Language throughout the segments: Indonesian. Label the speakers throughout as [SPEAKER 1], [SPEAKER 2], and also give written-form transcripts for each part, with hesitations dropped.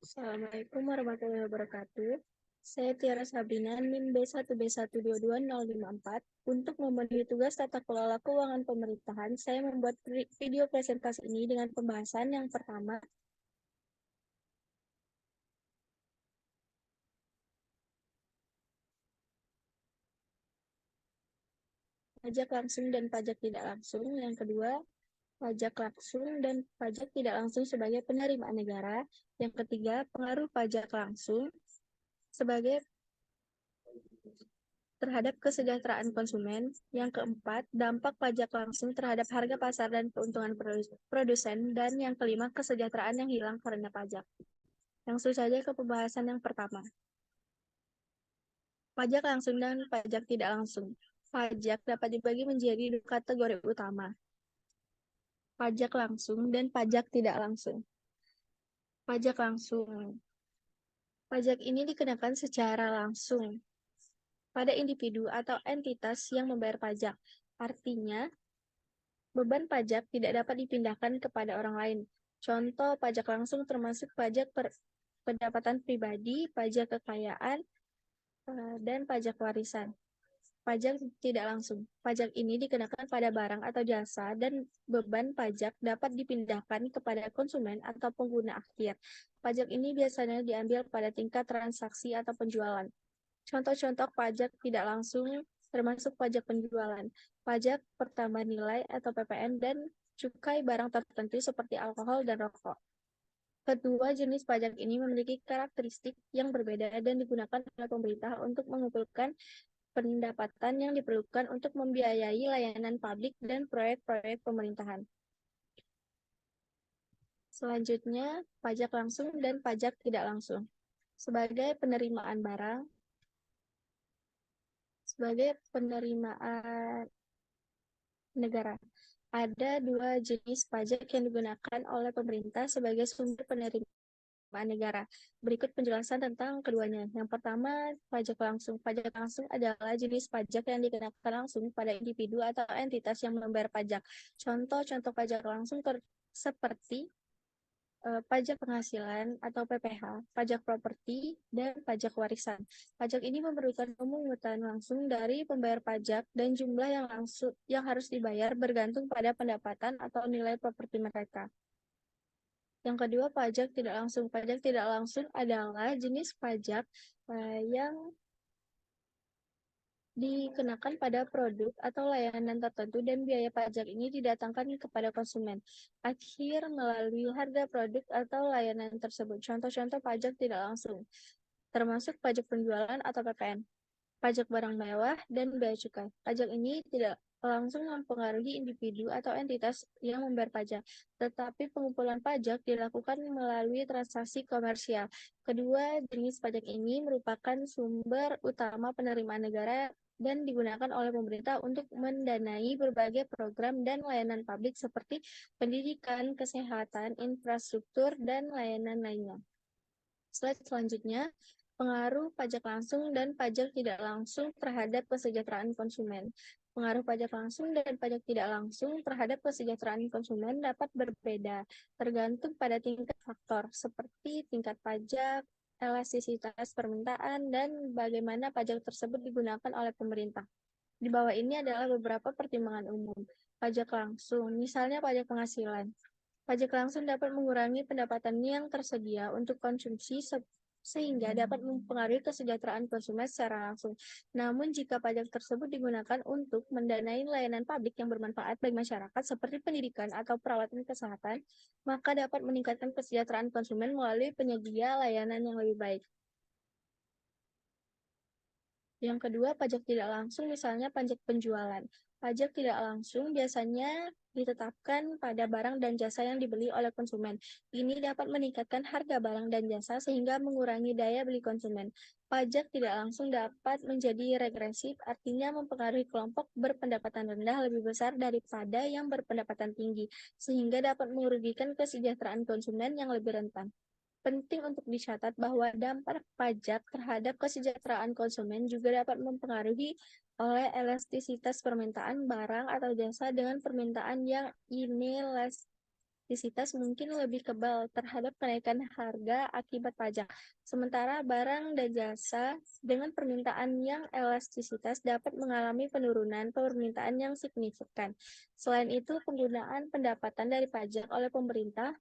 [SPEAKER 1] Assalamualaikum warahmatullahi wabarakatuh. Saya Tiara Sabrina, NIM B1B1222054. Untuk memenuhi tugas tata kelola keuangan pemerintahan, saya membuat video presentasi ini dengan pembahasan yang pertama, pajak langsung dan pajak tidak langsung. Yang kedua, pajak langsung dan pajak tidak langsung sebagai penerimaan negara. Yang ketiga, pengaruh pajak langsung sebagai terhadap kesejahteraan konsumen. Yang keempat, dampak pajak langsung terhadap harga pasar dan keuntungan produsen. Dan yang kelima, kesejahteraan yang hilang karena pajak. Langsung saja ke pembahasan yang pertama. Pajak langsung dan pajak tidak langsung. Pajak dapat dibagi menjadi dua kategori utama. Pajak langsung dan pajak tidak langsung. Pajak langsung. Pajak ini dikenakan secara langsung pada individu atau entitas yang membayar pajak. Artinya, beban pajak tidak dapat dipindahkan kepada orang lain. Contoh pajak langsung termasuk pajak pendapatan pribadi, pajak kekayaan, dan pajak warisan. Pajak tidak langsung. Pajak ini dikenakan pada barang atau jasa dan beban pajak dapat dipindahkan kepada konsumen atau pengguna akhir. Pajak ini biasanya diambil pada tingkat transaksi atau penjualan. Contoh-contoh pajak tidak langsung termasuk pajak penjualan, pajak pertambahan nilai atau PPN, dan cukai barang tertentu seperti alkohol dan rokok. Kedua jenis pajak ini memiliki karakteristik yang berbeda dan digunakan oleh pemerintah untuk mengumpulkan pendapatan yang diperlukan untuk membiayai layanan publik dan proyek-proyek pemerintahan. Selanjutnya, pajak langsung dan pajak tidak langsung. Sebagai penerimaan negara. Ada dua jenis pajak yang digunakan oleh pemerintah sebagai sumber penerimaan negara. Berikut penjelasan tentang keduanya. Yang pertama, pajak langsung. Pajak langsung adalah jenis pajak yang dikenakan langsung pada individu atau entitas yang membayar pajak. Contoh-contoh pajak langsung seperti pajak penghasilan atau PPH, pajak properti, dan pajak warisan. Pajak ini memerlukan pemungutan langsung dari pembayar pajak dan jumlah yang harus dibayar bergantung pada pendapatan atau nilai properti mereka. Yang kedua, pajak tidak langsung. Pajak tidak langsung adalah jenis pajak yang dikenakan pada produk atau layanan tertentu dan biaya pajak ini didatangkan kepada konsumen akhir melalui harga produk atau layanan tersebut. Contoh-contoh pajak tidak langsung, termasuk pajak penjualan atau PPN, pajak barang mewah, dan bea cukai. Pajak ini tidak langsung mempengaruhi individu atau entitas yang membayar pajak, tetapi pengumpulan pajak dilakukan melalui transaksi komersial. Kedua jenis pajak ini merupakan sumber utama penerimaan negara dan digunakan oleh pemerintah untuk mendanai berbagai program dan layanan publik seperti pendidikan, kesehatan, infrastruktur, dan layanan lainnya. Slide selanjutnya, pengaruh pajak langsung dan pajak tidak langsung terhadap kesejahteraan konsumen. Pengaruh pajak langsung dan pajak tidak langsung terhadap kesejahteraan konsumen dapat berbeda, tergantung pada tingkat faktor, seperti tingkat pajak, elastisitas permintaan, dan bagaimana pajak tersebut digunakan oleh pemerintah. Di bawah ini adalah beberapa pertimbangan umum. Pajak langsung, misalnya pajak penghasilan. Pajak langsung dapat mengurangi pendapatan yang tersedia untuk konsumsi sehingga dapat mempengaruhi kesejahteraan konsumen secara langsung. Namun jika pajak tersebut digunakan untuk mendanai layanan publik yang bermanfaat bagi masyarakat seperti pendidikan atau perawatan kesehatan, maka dapat meningkatkan kesejahteraan konsumen melalui penyedia layanan yang lebih baik. Yang kedua, pajak tidak langsung, misalnya pajak penjualan. Pajak tidak langsung biasanya ditetapkan pada barang dan jasa yang dibeli oleh konsumen. Ini dapat meningkatkan harga barang dan jasa sehingga mengurangi daya beli konsumen. Pajak tidak langsung dapat menjadi regresif, artinya mempengaruhi kelompok berpendapatan rendah lebih besar daripada yang berpendapatan tinggi, sehingga dapat merugikan kesejahteraan konsumen yang lebih rentan. Penting untuk dicatat bahwa dampak pajak terhadap kesejahteraan konsumen juga dapat mempengaruhi oleh elastisitas permintaan barang atau jasa dengan permintaan yang inelastis. elastisitas mungkin lebih kebal terhadap kenaikan harga akibat pajak. Sementara barang dan jasa dengan permintaan yang elastisitas dapat mengalami penurunan permintaan yang signifikan. Selain itu, penggunaan pendapatan dari pajak oleh pemerintah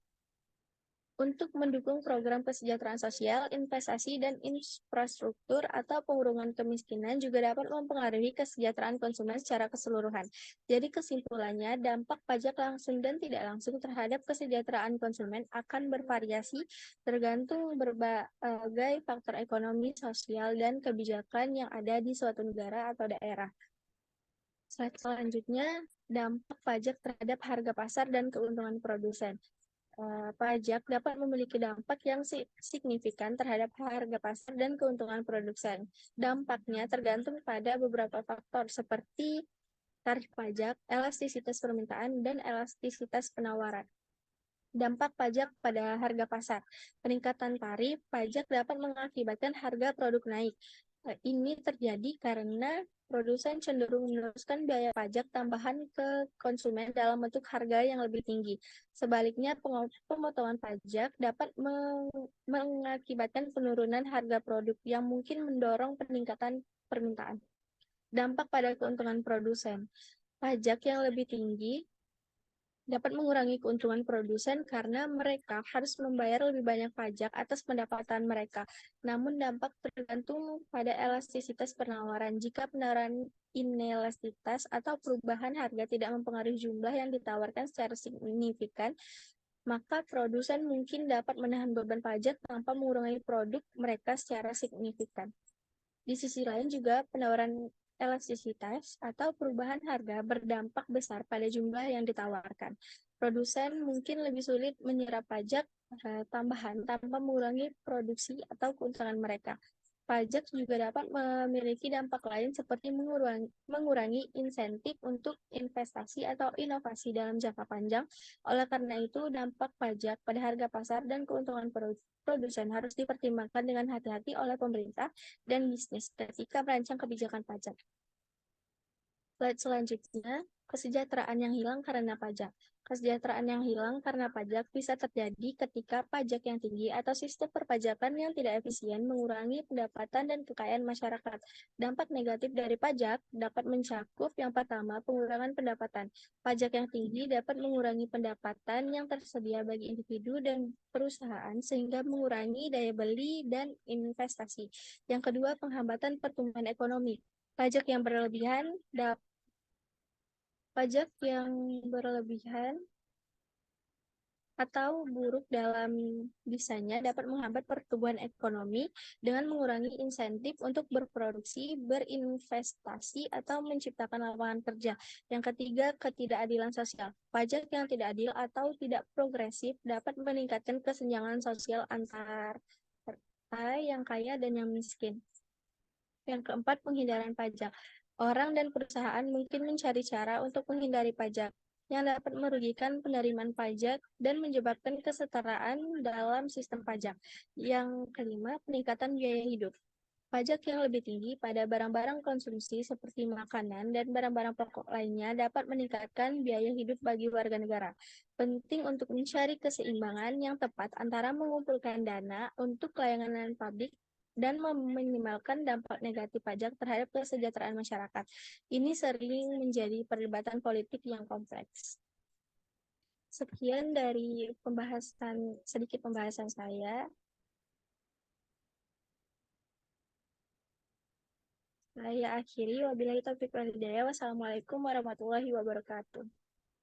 [SPEAKER 1] untuk mendukung program kesejahteraan sosial, investasi, dan infrastruktur atau pengurangan kemiskinan juga dapat mempengaruhi kesejahteraan konsumen secara keseluruhan. Jadi kesimpulannya, dampak pajak langsung dan tidak langsung terhadap kesejahteraan konsumen akan bervariasi tergantung berbagai faktor ekonomi, sosial, dan kebijakan yang ada di suatu negara atau daerah. Slide selanjutnya, dampak pajak terhadap harga pasar dan keuntungan produsen. Pajak dapat memiliki dampak yang signifikan terhadap harga pasar dan keuntungan produsen. Dampaknya tergantung pada beberapa faktor seperti tarif pajak, elastisitas permintaan, dan elastisitas penawaran. Dampak pajak pada harga pasar. Peningkatan tarif pajak dapat mengakibatkan harga produk naik. Ini terjadi karena produsen cenderung meneruskan biaya pajak tambahan ke konsumen dalam bentuk harga yang lebih tinggi. Sebaliknya, pemotongan pajak dapat mengakibatkan penurunan harga produk yang mungkin mendorong peningkatan permintaan. Dampak pada keuntungan produsen. Pajak yang lebih tinggi dapat mengurangi keuntungan produsen karena mereka harus membayar lebih banyak pajak atas pendapatan mereka. Namun dampak tergantung pada elastisitas penawaran. Jika penawaran inelastisitas atau perubahan harga tidak mempengaruhi jumlah yang ditawarkan secara signifikan, maka produsen mungkin dapat menahan beban pajak tanpa mengurangi produk mereka secara signifikan. Di sisi lain juga penawaran elastisitas atau perubahan harga berdampak besar pada jumlah yang ditawarkan. Produsen mungkin lebih sulit menyerap pajak tambahan tanpa mengurangi produksi atau keuntungan mereka. Pajak juga dapat memiliki dampak lain seperti mengurangi insentif untuk investasi atau inovasi dalam jangka panjang. Oleh karena itu, dampak pajak pada harga pasar dan keuntungan produsen harus dipertimbangkan dengan hati-hati oleh pemerintah dan bisnis ketika merancang kebijakan pajak. Slide selanjutnya, kesejahteraan yang hilang karena pajak. Kesejahteraan yang hilang karena pajak bisa terjadi ketika pajak yang tinggi atau sistem perpajakan yang tidak efisien mengurangi pendapatan dan kekayaan masyarakat. Dampak negatif dari pajak dapat mencakup yang pertama, pengurangan pendapatan. Pajak yang tinggi dapat mengurangi pendapatan yang tersedia bagi individu dan perusahaan sehingga mengurangi daya beli dan investasi. Yang kedua, penghambatan pertumbuhan ekonomi. Pajak yang berlebihan atau buruk dalam bisanya dapat menghambat pertumbuhan ekonomi dengan mengurangi insentif untuk berproduksi, berinvestasi, atau menciptakan lapangan kerja. Yang ketiga, ketidakadilan sosial. Pajak yang tidak adil atau tidak progresif dapat meningkatkan kesenjangan sosial antar yang kaya dan yang miskin. Yang keempat, penghindaran pajak. Orang dan perusahaan mungkin mencari cara untuk menghindari pajak yang dapat merugikan penerimaan pajak dan menyebabkan kesetaraan dalam sistem pajak. Yang kelima, peningkatan biaya hidup. Pajak yang lebih tinggi pada barang-barang konsumsi seperti makanan dan barang-barang pokok lainnya dapat meningkatkan biaya hidup bagi warga negara. Penting untuk mencari keseimbangan yang tepat antara mengumpulkan dana untuk layanan publik dan meminimalkan dampak negatif pajak terhadap kesejahteraan masyarakat. Ini sering menjadi perdebatan politik yang kompleks. Sekian dari sedikit pembahasan saya. Saya akhiri, wabillahi taufiq wal hidayah. Wassalamualaikum warahmatullahi wabarakatuh.